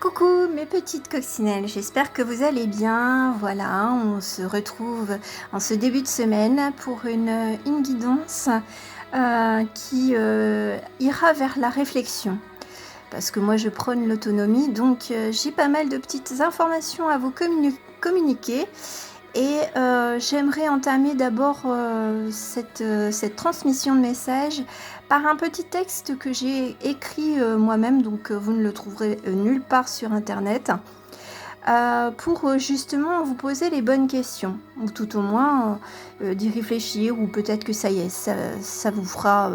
Coucou mes petites coccinelles, j'espère que vous allez bien. Voilà, on se retrouve en ce début de semaine pour une guidance qui ira vers la réflexion. Parce que moi je prône l'autonomie, donc j'ai pas mal de petites informations à vous communiquer. Et j'aimerais entamer d'abord cette transmission de messages par un petit texte que j'ai écrit moi-même, donc vous ne le trouverez nulle part sur internet, pour justement vous poser les bonnes questions, ou tout au moins d'y réfléchir, ou peut-être que ça y est, ça vous fera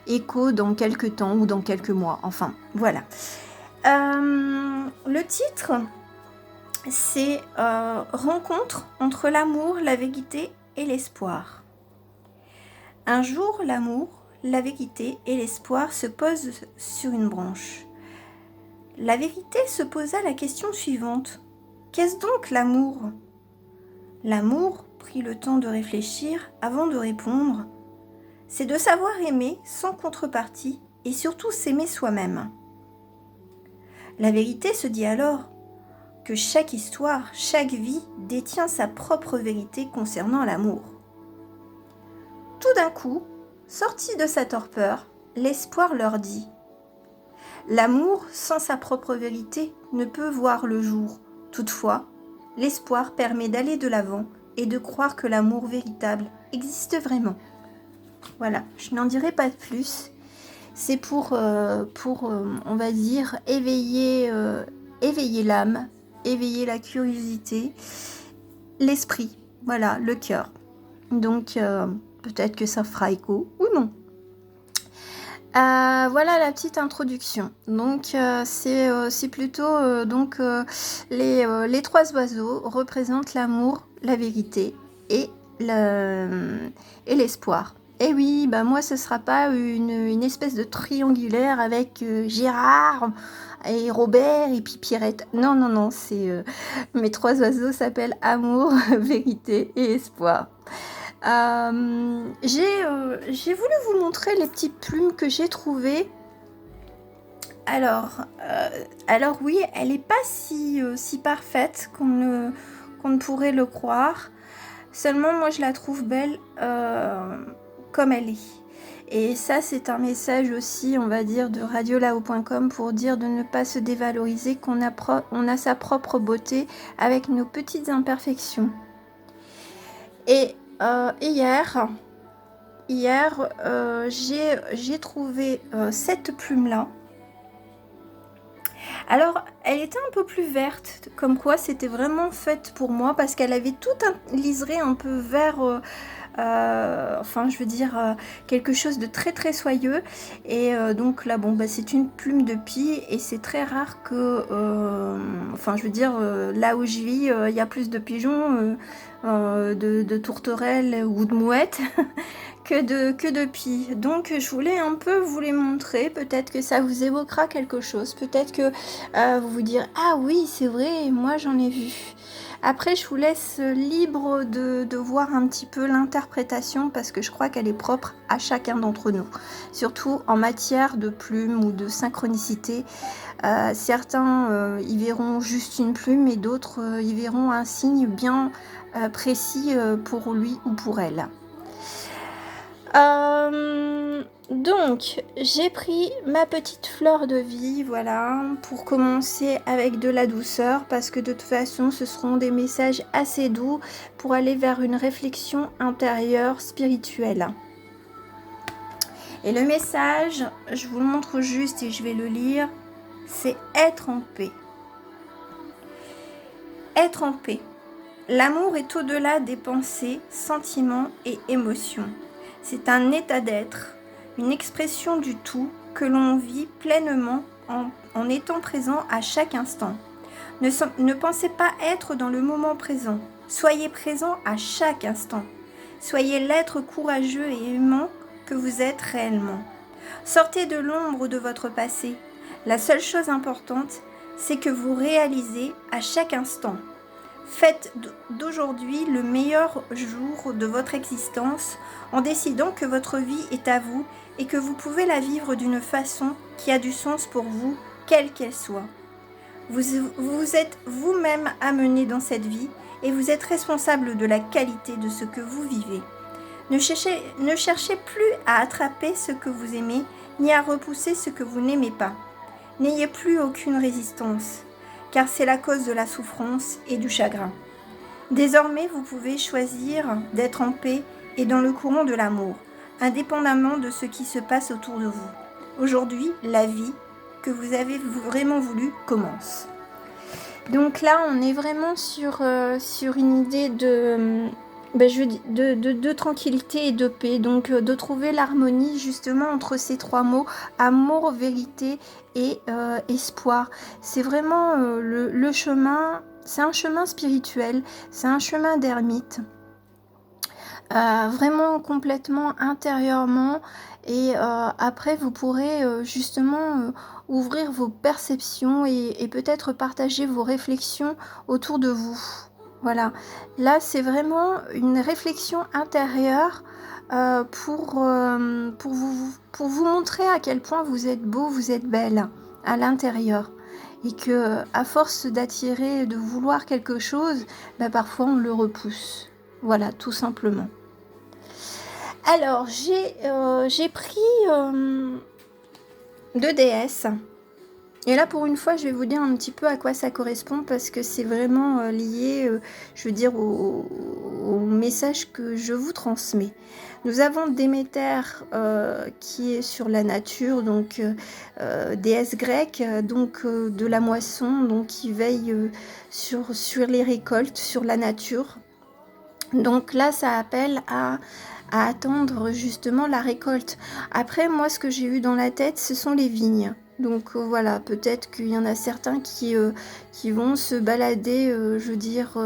écho dans quelques temps ou dans quelques mois, enfin voilà. Le titre, c'est rencontre entre l'amour, la vérité et l'espoir. Un jour, l'amour, la vérité et l'espoir se posent sur une branche. La vérité se posa la question suivante. Qu'est-ce donc l'amour ? L'amour prit le temps de réfléchir avant de répondre. C'est de savoir aimer sans contrepartie et surtout s'aimer soi-même. La vérité se dit alors que chaque histoire, chaque vie détient sa propre vérité concernant l'amour. Tout d'un coup, sorti de sa torpeur, l'espoir leur dit « L'amour, sans sa propre vérité, ne peut voir le jour. Toutefois, l'espoir permet d'aller de l'avant et de croire que l'amour véritable existe vraiment. » Voilà, je n'en dirai pas plus. C'est pour on va dire, éveiller l'âme, éveiller la curiosité, l'esprit, voilà, le cœur. Donc, peut-être que ça fera écho ou non. Voilà la petite introduction. Donc, c'est plutôt les trois oiseaux représentent l'amour, la vérité et l'espoir. Et oui, bah moi ce sera pas une espèce de triangulaire avec Gérard et Robert et puis Pierrette. Non, non, non, c'est mes trois oiseaux s'appellent amour, vérité et espoir. J'ai voulu vous montrer les petites plumes que j'ai trouvées. Alors oui, elle n'est pas si parfaite qu'on ne pourrait le croire. Seulement, moi, je la trouve belle comme elle est. Et ça, c'est un message aussi, on va dire, de radiolao.com pour dire de ne pas se dévaloriser, qu'on a sa propre beauté avec nos petites imperfections. Et hier j'ai trouvé cette plume-là. Alors, elle était un peu plus verte, comme quoi c'était vraiment faite pour moi, parce qu'elle avait tout un liseré un peu vert, enfin je veux dire quelque chose de très très soyeux. Et donc là, bon, bah, c'est une plume de pie, et c'est très rare que, enfin je veux dire, là où je vis, il y a plus de pigeons, de tourterelles ou de mouettes que de pie. Donc je voulais un peu vous les montrer, peut-être que ça vous évoquera quelque chose, peut-être que vous vous direz « Ah oui, c'est vrai, moi j'en ai vu ». Après, je vous laisse libre de voir un petit peu l'interprétation, parce que je crois qu'elle est propre à chacun d'entre nous. Surtout en matière de plume ou de synchronicité. Certains y verront juste une plume, et d'autres y verront un signe bien précis pour lui ou pour elle. Donc, j'ai pris ma petite fleur de vie, voilà, pour commencer avec de la douceur, parce que de toute façon, ce seront des messages assez doux pour aller vers une réflexion intérieure spirituelle. Et le message, je vous le montre juste et je vais le lire, c'est être en paix. Être en paix. L'amour est au-delà des pensées, sentiments et émotions. C'est un état d'être, une expression du tout que l'on vit pleinement en étant présent à chaque instant. Ne pensez pas être dans le moment présent. Soyez présent à chaque instant. Soyez l'être courageux et aimant que vous êtes réellement. Sortez de l'ombre de votre passé. La seule chose importante, c'est que vous réalisez à chaque instant. Faites d'aujourd'hui le meilleur jour de votre existence en décidant que votre vie est à vous et que vous pouvez la vivre d'une façon qui a du sens pour vous, quelle qu'elle soit. Vous êtes vous-même amené dans cette vie et vous êtes responsable de la qualité de ce que vous vivez. Ne cherchez plus à attraper ce que vous aimez, ni à repousser ce que vous n'aimez pas. N'ayez plus aucune résistance, car c'est la cause de la souffrance et du chagrin. Désormais, vous pouvez choisir d'être en paix et dans le courant de l'amour, indépendamment de ce qui se passe autour de vous. Aujourd'hui, la vie que vous avez vraiment voulu commence. Donc là, on est vraiment sur une idée de tranquillité et de paix. Donc de trouver l'harmonie justement entre ces trois mots, amour, vérité et espoir. C'est vraiment le chemin, c'est un chemin spirituel, c'est un chemin d'ermite. Vraiment complètement intérieurement et après vous pourrez justement ouvrir vos perceptions et peut-être partager vos réflexions autour de vous. Voilà, là c'est vraiment une réflexion intérieure pour vous montrer à quel point vous êtes beau, vous êtes belle à l'intérieur. Et que à force d'attirer, de vouloir quelque chose, parfois on le repousse. Voilà, tout simplement. Alors, j'ai pris 2 déesses. Et là, pour une fois, je vais vous dire un petit peu à quoi ça correspond parce que c'est vraiment lié, je veux dire, au message que je vous transmets. Nous avons Déméter qui est sur la nature, donc déesse grecque, donc de la moisson, donc qui veille sur les récoltes, sur la nature. Donc là, ça appelle à attendre justement la récolte. Après, moi, ce que j'ai eu dans la tête, ce sont les vignes. Donc voilà, peut-être qu'il y en a certains qui vont se balader, je veux dire,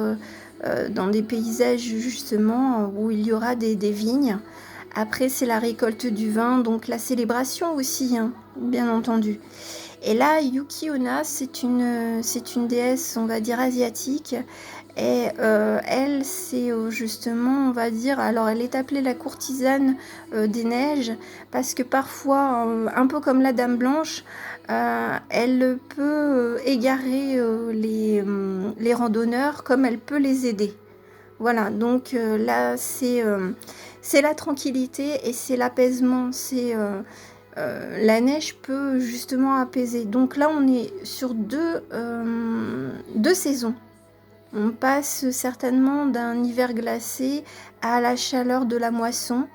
dans des paysages justement où il y aura des vignes. Après, c'est la récolte du vin, donc la célébration aussi, hein, bien entendu. Et là, Yuki Onna, c'est une déesse, on va dire, asiatique. Et elle, c'est justement, on va dire, alors elle est appelée la courtisane des neiges, parce que parfois, un peu comme la Dame Blanche, elle peut égarer les randonneurs, comme elle peut les aider. Voilà, donc là, c'est la tranquillité et c'est l'apaisement, c'est... la neige peut justement apaiser. Donc là, on est sur deux saisons. On passe certainement d'un hiver glacé à la chaleur de la moisson,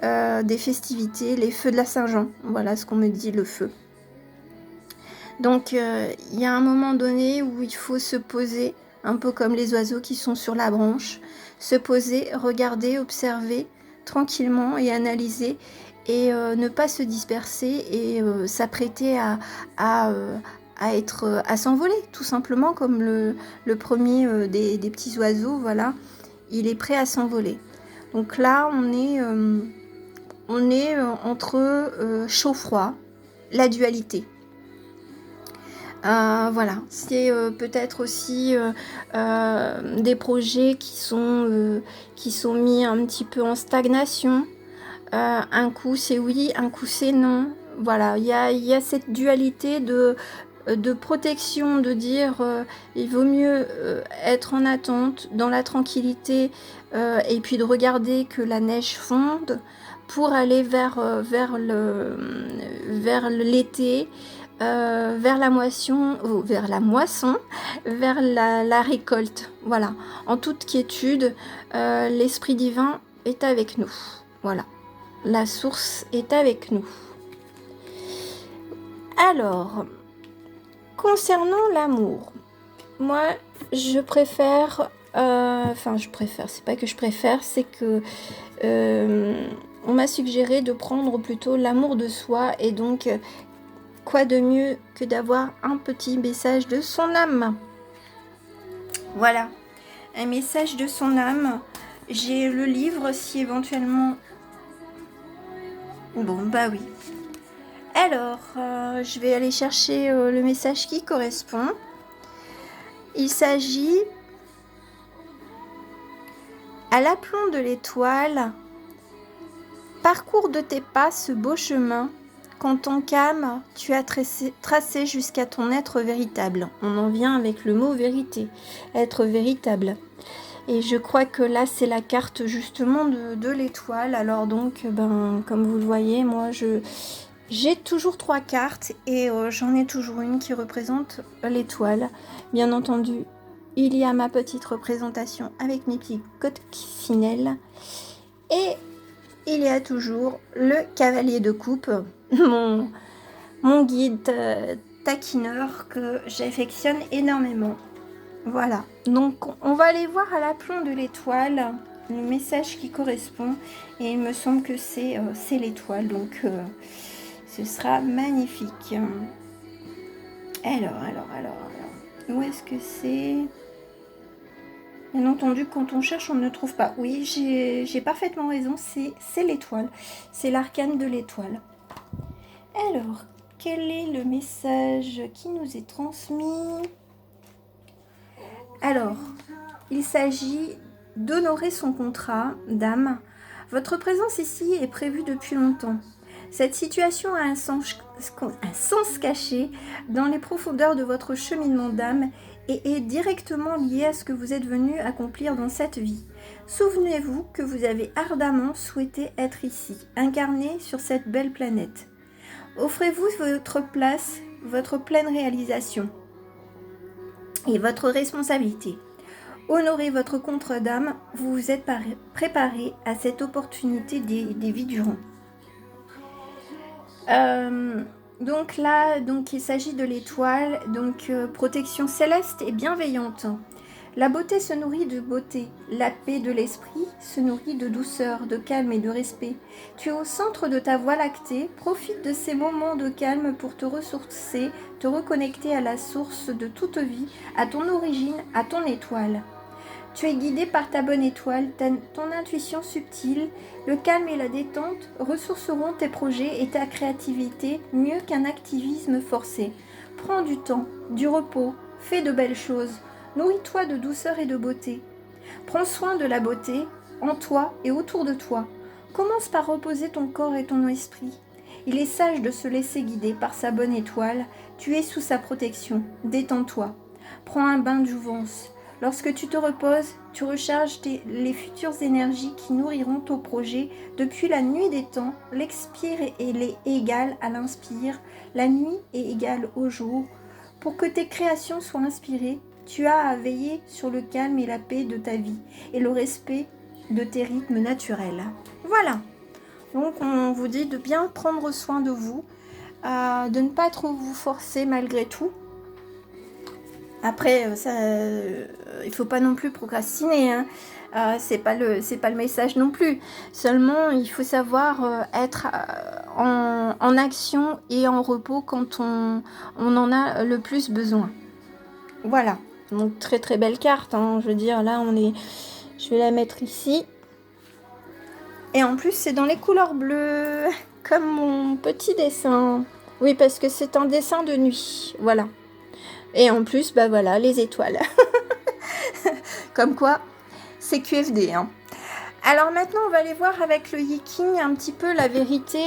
des festivités, les feux de la Saint-Jean. Voilà ce qu'on me dit, le feu. Donc, il y a un moment donné où il faut se poser, un peu comme les oiseaux qui sont sur la branche, se poser, regarder, observer tranquillement et analyser et ne pas se disperser et s'apprêter à s'envoler, tout simplement, comme le premier des petits oiseaux, voilà, il est prêt à s'envoler. Donc là, on est entre chaud-froid, la dualité. Voilà, c'est peut-être aussi des projets qui sont mis un petit peu en stagnation. Un coup c'est oui, un coup c'est non. Voilà, il y a cette dualité de protection, de dire il vaut mieux être en attente, dans la tranquillité, et puis de regarder que la neige fonde pour aller vers l'été, vers la moisson, vers la récolte. Voilà, en toute quiétude, l'esprit divin est avec nous. Voilà, la source est avec nous. Alors, concernant l'amour, moi, je préfère... c'est pas que je préfère, c'est que on m'a suggéré de prendre plutôt l'amour de soi, et donc, quoi de mieux que d'avoir un petit message de son âme. Voilà, un message de son âme. J'ai le livre, si éventuellement... Bon, bah oui. Alors, je vais aller chercher le message qui correspond. Il s'agit: à l'aplomb de l'étoile, parcours de tes pas ce beau chemin quand ton calme, tu as tracé jusqu'à ton être véritable. On en vient avec le mot vérité, être véritable. Et je crois que là, c'est la carte justement de l'étoile. Alors donc, comme vous le voyez, moi, j'ai toujours 3 cartes et j'en ai toujours une qui représente l'étoile. Bien entendu, il y a ma petite représentation avec mes petits coccinelles. Et il y a toujours le cavalier de coupe, mon guide taquineur que j'affectionne énormément. Voilà, donc on va aller voir à l'aplomb de l'étoile le message qui correspond et il me semble que c'est l'étoile, donc ce sera magnifique. Alors, où est-ce que c'est? Bien entendu, quand on cherche, on ne trouve pas. Oui, j'ai parfaitement raison, c'est l'étoile. C'est l'arcane de l'étoile. Alors, quel est le message qui nous est transmis? Alors, il s'agit d'honorer son contrat, dame. Votre présence ici est prévue depuis longtemps. Cette situation a un sens caché dans les profondeurs de votre cheminement d'âme et est directement liée à ce que vous êtes venu accomplir dans cette vie. Souvenez-vous que vous avez ardemment souhaité être ici, incarné sur cette belle planète. Offrez-vous votre place, votre pleine réalisation et votre responsabilité. Honorez votre contrat d'âme, vous vous êtes préparé à cette opportunité des vies durant. Donc là, il s'agit de l'étoile, protection céleste et bienveillante. La beauté se nourrit de beauté, la paix de l'esprit se nourrit de douceur, de calme et de respect. Tu es au centre de ta voie lactée, profite de ces moments de calme pour te ressourcer, te reconnecter à la source de toute vie, à ton origine, à ton étoile. Tu es guidé par ta bonne étoile, ton intuition subtile, le calme et la détente ressourceront tes projets et ta créativité mieux qu'un activisme forcé. Prends du temps, du repos, fais de belles choses, nourris-toi de douceur et de beauté. Prends soin de la beauté en toi et autour de toi. Commence par reposer ton corps et ton esprit. Il est sage de se laisser guider par sa bonne étoile, tu es sous sa protection, détends-toi. Prends un bain de jouvence. Lorsque tu te reposes, tu recharges les futures énergies qui nourriront ton projet. Depuis la nuit des temps, l'expire est égal à l'inspire, la nuit est égale au jour. Pour que tes créations soient inspirées, tu as à veiller sur le calme et la paix de ta vie et le respect de tes rythmes naturels. Voilà, donc on vous dit de bien prendre soin de vous, de ne pas trop vous forcer malgré tout. Après, il faut pas non plus procrastiner, hein. C'est pas le message non plus. Seulement, il faut savoir être en action et en repos quand on en a le plus besoin. Voilà. Donc très très belle carte, hein. Je veux dire, là je vais la mettre ici. Et en plus, c'est dans les couleurs bleues, comme mon petit dessin. Oui, parce que c'est un dessin de nuit. Voilà. Et en plus, voilà, les étoiles. Comme quoi, c'est QFD. Hein. Alors maintenant, on va aller voir avec le Yiking un petit peu la vérité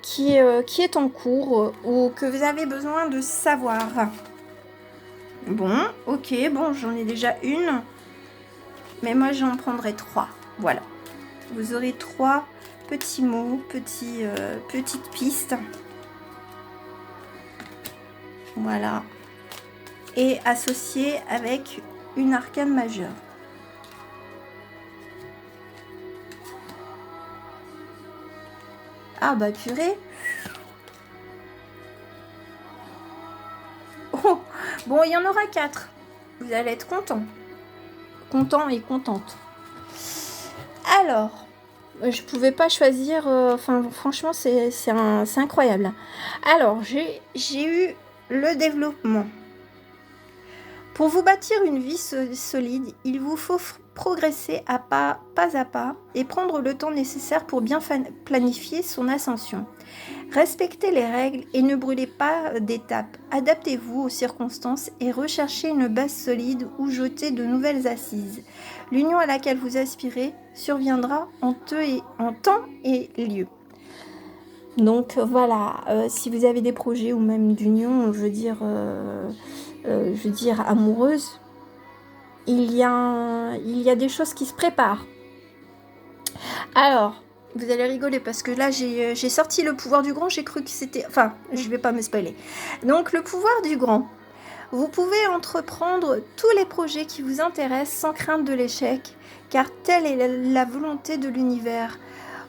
qui est en cours ou que vous avez besoin de savoir. Bon, ok, j'en ai déjà une. Mais moi, j'en prendrai 3. Voilà. Vous aurez 3 petits mots, petites pistes. Voilà. Et associé avec une arcane majeure. Ah bah purée. Oh, bon, il y en aura 4. Vous allez être content. Content et contente. Alors, je pouvais pas choisir. Franchement, c'est incroyable. Alors, j'ai eu le développement. Pour vous bâtir une vie solide, il vous faut progresser pas à pas et prendre le temps nécessaire pour bien planifier son ascension. Respectez les règles et ne brûlez pas d'étapes. Adaptez-vous aux circonstances et recherchez une base solide où jeter de nouvelles assises. L'union à laquelle vous aspirez surviendra en temps et lieu. Donc voilà, si vous avez des projets ou même d'union, je veux dire amoureuse, il y a des choses qui se préparent. Alors, vous allez rigoler parce que là, j'ai sorti le pouvoir du grand, j'ai cru que c'était... Enfin, je vais pas me spoiler. Donc, le pouvoir du grand. Vous pouvez entreprendre tous les projets qui vous intéressent sans crainte de l'échec, car telle est la volonté de l'univers.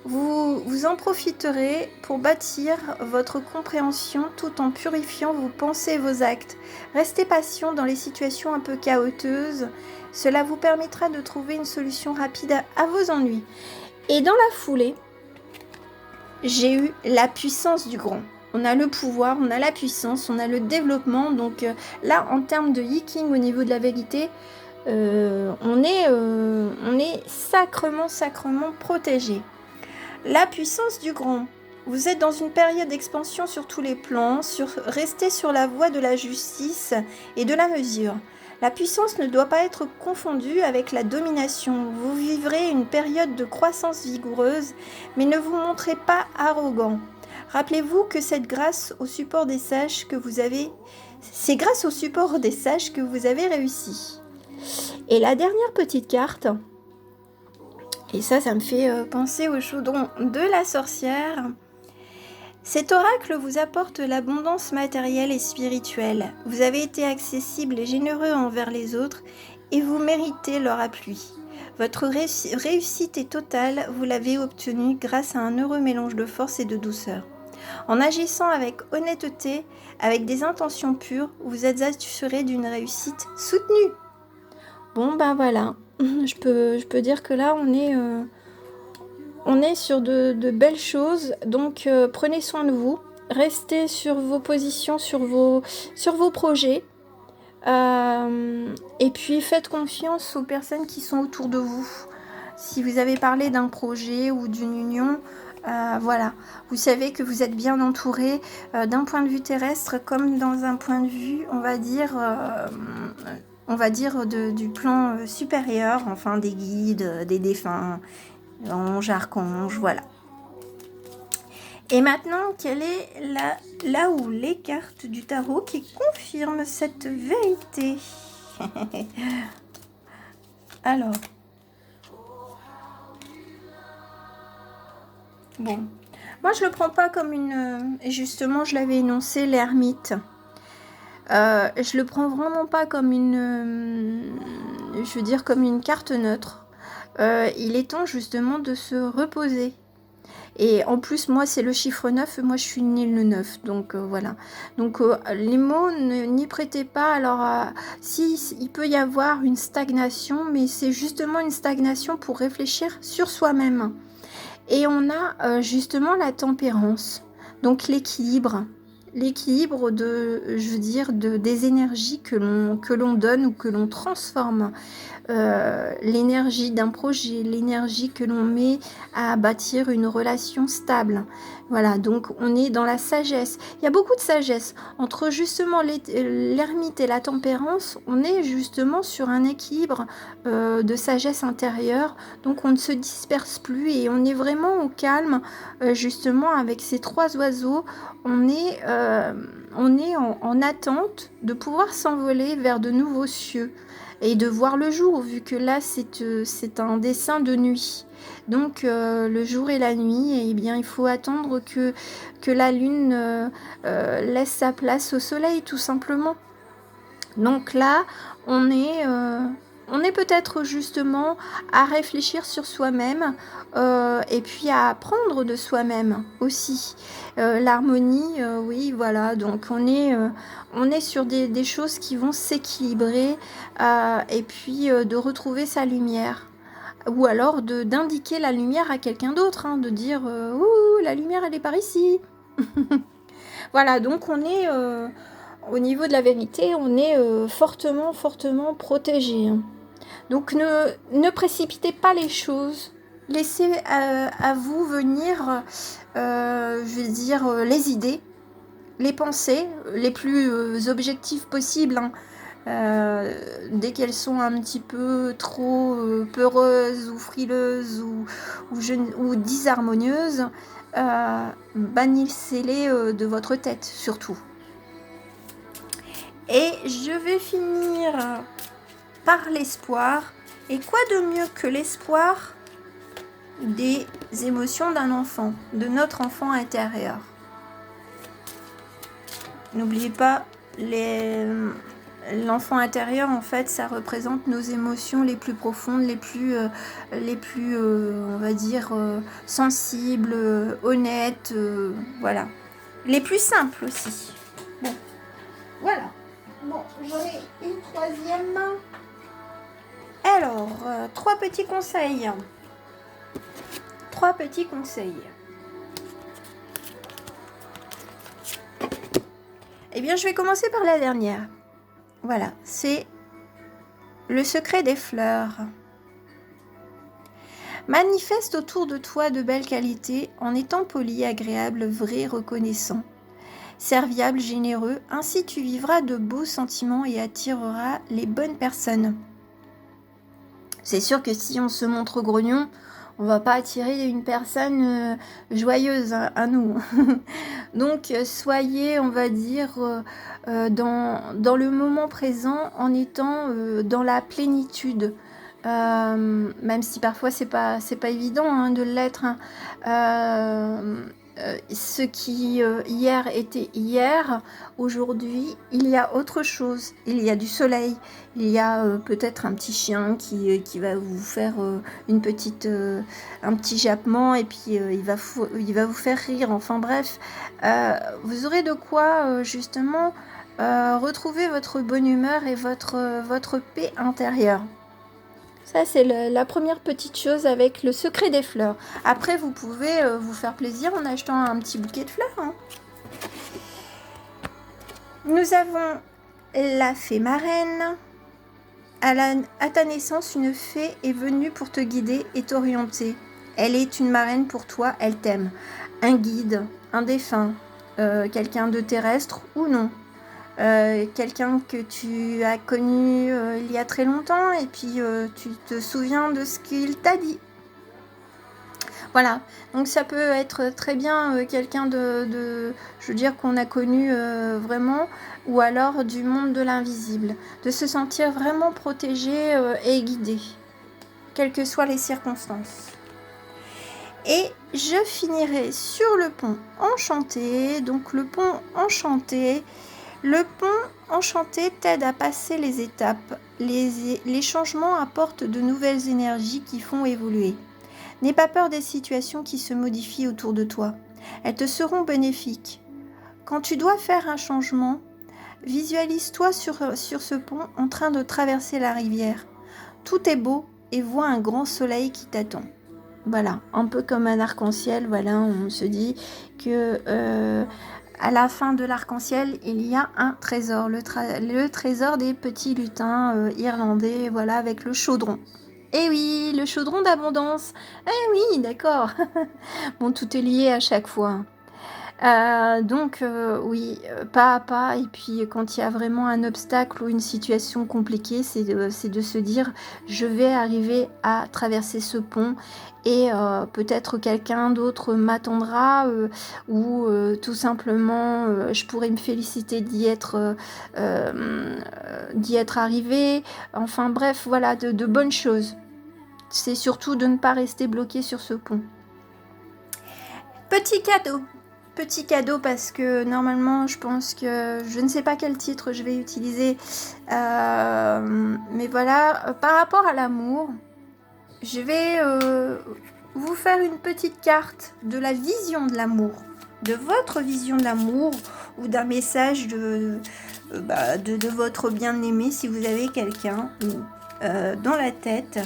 Vous en profiterez pour bâtir votre compréhension tout en purifiant vos pensées et vos actes. Restez patient dans les situations un peu chaotiques. Cela vous permettra de trouver une solution rapide à vos ennuis. Et dans la foulée, j'ai eu la puissance du grand. On a le pouvoir, on a la puissance, on a le développement. Donc là, en termes de yiking au niveau de la vérité, on est sacrement protégé. La puissance du grand. Vous êtes dans une période d'expansion sur tous les plans, restez sur la voie de la justice et de la mesure. La puissance ne doit pas être confondue avec la domination. Vous vivrez une période de croissance vigoureuse, mais ne vous montrez pas arrogant. Rappelez-vous que c'est grâce au support des sages que vous avez réussi. Et la dernière petite carte, et ça me fait penser au chaudron de la sorcière. Cet oracle vous apporte l'abondance matérielle et spirituelle. Vous avez été accessible et généreux envers les autres et vous méritez leur appui. Votre réussite est totale, vous l'avez obtenue grâce à un heureux mélange de force et de douceur. En agissant avec honnêteté, avec des intentions pures, vous êtes assuré d'une réussite soutenue. Bon ben voilà, je peux dire que là on est sur de belles choses, donc prenez soin de vous, restez sur vos positions, sur vos projets, et puis faites confiance aux personnes qui sont autour de vous. Si vous avez parlé d'un projet ou d'une union, voilà, vous savez que vous êtes bien entouré d'un point de vue terrestre comme dans un point de vue, on va dire du plan supérieur, enfin des guides, des défunts, anges, archanges, voilà. Et maintenant, quelle est là où les cartes du tarot qui confirment cette vérité? Alors, bon, moi je le prends pas comme une... Justement, je l'avais énoncé, l'ermite. Je le prends vraiment pas comme comme une carte neutre. Il est temps justement de se reposer. Et en plus, moi, c'est le chiffre 9, moi, je suis née le 9, donc voilà. Donc, les mots, n'y prêtez pas. Alors, si, il peut y avoir une stagnation, mais c'est justement une stagnation pour réfléchir sur soi-même. Et on a justement la tempérance, donc l'équilibre des énergies que l'on donne ou que l'on transforme. L'énergie d'un projet, l'énergie que l'on met à bâtir une relation stable. Voilà, donc on est dans la sagesse. Il y a beaucoup de sagesse. Entre justement l'ermite et la tempérance, on est justement sur un équilibre de sagesse intérieure. Donc on ne se disperse plus et on est vraiment au calme. Justement avec ces trois oiseaux, on est en attente de pouvoir s'envoler vers de nouveaux cieux et de voir le jour, vu que là c'est un dessin de nuit. Donc le jour et la nuit, eh bien il faut attendre que la lune laisse sa place au soleil, tout simplement. Donc là, on est peut-être justement à réfléchir sur soi-même et puis à apprendre de soi-même aussi. L'harmonie, oui, voilà, donc on est sur des choses qui vont s'équilibrer et puis de retrouver sa lumière. Ou alors d'indiquer la lumière à quelqu'un d'autre, hein, de dire « Ouh, la lumière, elle est par ici !» Voilà, donc on est... au niveau de la vérité, on est fortement protégé. Hein. Donc ne précipitez pas les choses. Laissez à vous venir, les idées, les pensées, les plus objectives possibles. Hein. Dès qu'elles sont un petit peu trop peureuses ou frileuses ou disharmonieuses, bannissez-les de votre tête, surtout. Et je vais finir par l'espoir. Et quoi de mieux que l'espoir des émotions d'un enfant, de notre enfant intérieur. N'oubliez pas, l'enfant intérieur, en fait, ça représente nos émotions les plus profondes, les plus on va dire, sensibles, honnêtes, voilà. Les plus simples aussi. Bon, voilà. Bon, j'en ai une troisième. Alors, 3 petits conseils. 3 petits conseils. Eh bien, je vais commencer par la dernière. Voilà, c'est le secret des fleurs. Manifeste autour de toi de belles qualités en étant poli, agréable, vrai, reconnaissant, serviable, généreux. Ainsi, tu vivras de beaux sentiments et attireras les bonnes personnes. C'est sûr que si on se montre grognon, on va pas attirer une personne joyeuse à nous. Donc, soyez, on va dire, dans le moment présent en étant dans la plénitude. Même si parfois c'est pas évident de l'être. Ce qui hier était hier, aujourd'hui il y a autre chose, il y a du soleil, il y a peut-être un petit chien qui va vous faire un petit jappement et puis il va vous faire rire, enfin bref, vous aurez de quoi justement retrouver votre bonne humeur et votre paix intérieure. Ça, c'est la première petite chose avec le secret des fleurs. Après, vous pouvez vous faire plaisir en achetant un petit bouquet de fleurs. Hein. Nous avons la fée marraine. À ta naissance, une fée est venue pour te guider et t'orienter. Elle est une marraine pour toi, elle t'aime. Un guide, un défunt, quelqu'un de terrestre ou non. Quelqu'un que tu as connu il y a très longtemps et puis tu te souviens de ce qu'il t'a dit. Voilà, donc ça peut être très bien quelqu'un je veux dire qu'on a connu vraiment, ou alors du monde de l'invisible, de se sentir vraiment protégé et guidé, quelles que soient les circonstances. Et je finirai sur le pont enchanté. Donc le pont enchanté, le pont enchanté t'aide à passer les étapes. Les changements apportent de nouvelles énergies qui font évoluer. N'aie pas peur des situations qui se modifient autour de toi. Elles te seront bénéfiques. Quand tu dois faire un changement, visualise-toi sur ce pont en train de traverser la rivière. Tout est beau et vois un grand soleil qui t'attend. Voilà, un peu comme un arc-en-ciel. Voilà, on se dit que à la fin de l'arc-en-ciel, il y a un trésor, le trésor des petits lutins irlandais, voilà, avec le chaudron. Eh oui, le chaudron d'abondance. Eh oui, d'accord. Bon, tout est lié à chaque fois. Donc, oui, pas à pas. Et puis, quand il y a vraiment un obstacle ou une situation compliquée, c'est de se dire, je vais arriver à traverser ce pont et peut-être quelqu'un d'autre m'attendra ou tout simplement, je pourrais me féliciter d'y être arrivé. Enfin bref, voilà, de bonnes choses. C'est surtout de ne pas rester bloqué sur ce pont. Petit cadeau parce que normalement je pense que je ne sais pas quel titre je vais utiliser, mais voilà, par rapport à l'amour, je vais vous faire une petite carte de la vision de l'amour, de votre vision de l'amour ou d'un message de votre bien-aimé si vous avez quelqu'un dans la tête.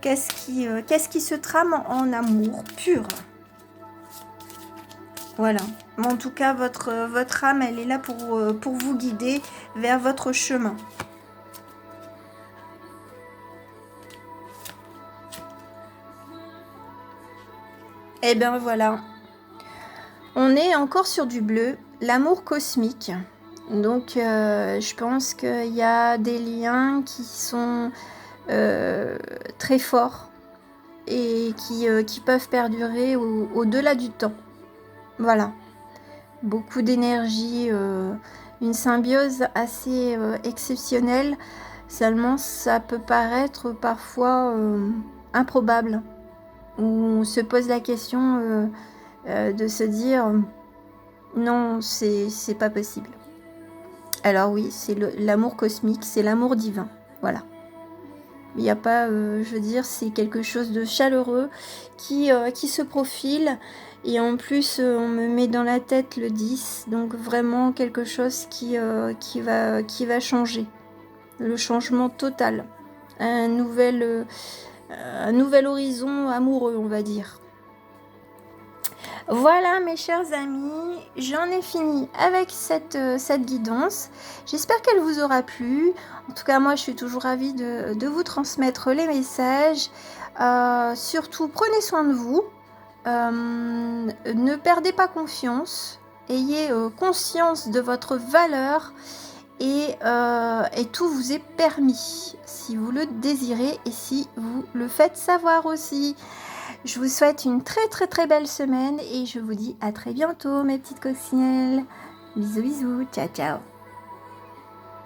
Qu'est-ce qui se trame en amour pur? Voilà. Mais en tout cas, votre âme, elle est là pour vous guider vers votre chemin. Et bien voilà. On est encore sur du bleu, l'amour cosmique. Donc, je pense qu'il y a des liens qui sont très forts et qui peuvent perdurer au-delà du temps. Voilà. Beaucoup d'énergie, une symbiose assez exceptionnelle. Seulement, ça peut paraître parfois improbable. Où on se pose la question de se dire non, c'est pas possible. Alors oui, c'est l'amour cosmique, c'est l'amour divin. Voilà. Il n'y a pas, je veux dire, c'est quelque chose de chaleureux qui se profile. Et en plus, on me met dans la tête le 10, donc vraiment quelque chose qui va changer. Le changement total. Un nouvel horizon amoureux, on va dire. Voilà mes chers amis, j'en ai fini avec cette guidance. J'espère qu'elle vous aura plu. En tout cas, moi je suis toujours ravie de vous transmettre les messages. Surtout, prenez soin de vous. Ne perdez pas confiance. Ayez conscience de votre valeur. Et tout vous est permis si vous le désirez et si vous le faites savoir aussi. Je vous souhaite une très très très belle semaine et je vous dis à très bientôt mes petites coccinelles. Bisous bisous, ciao ciao.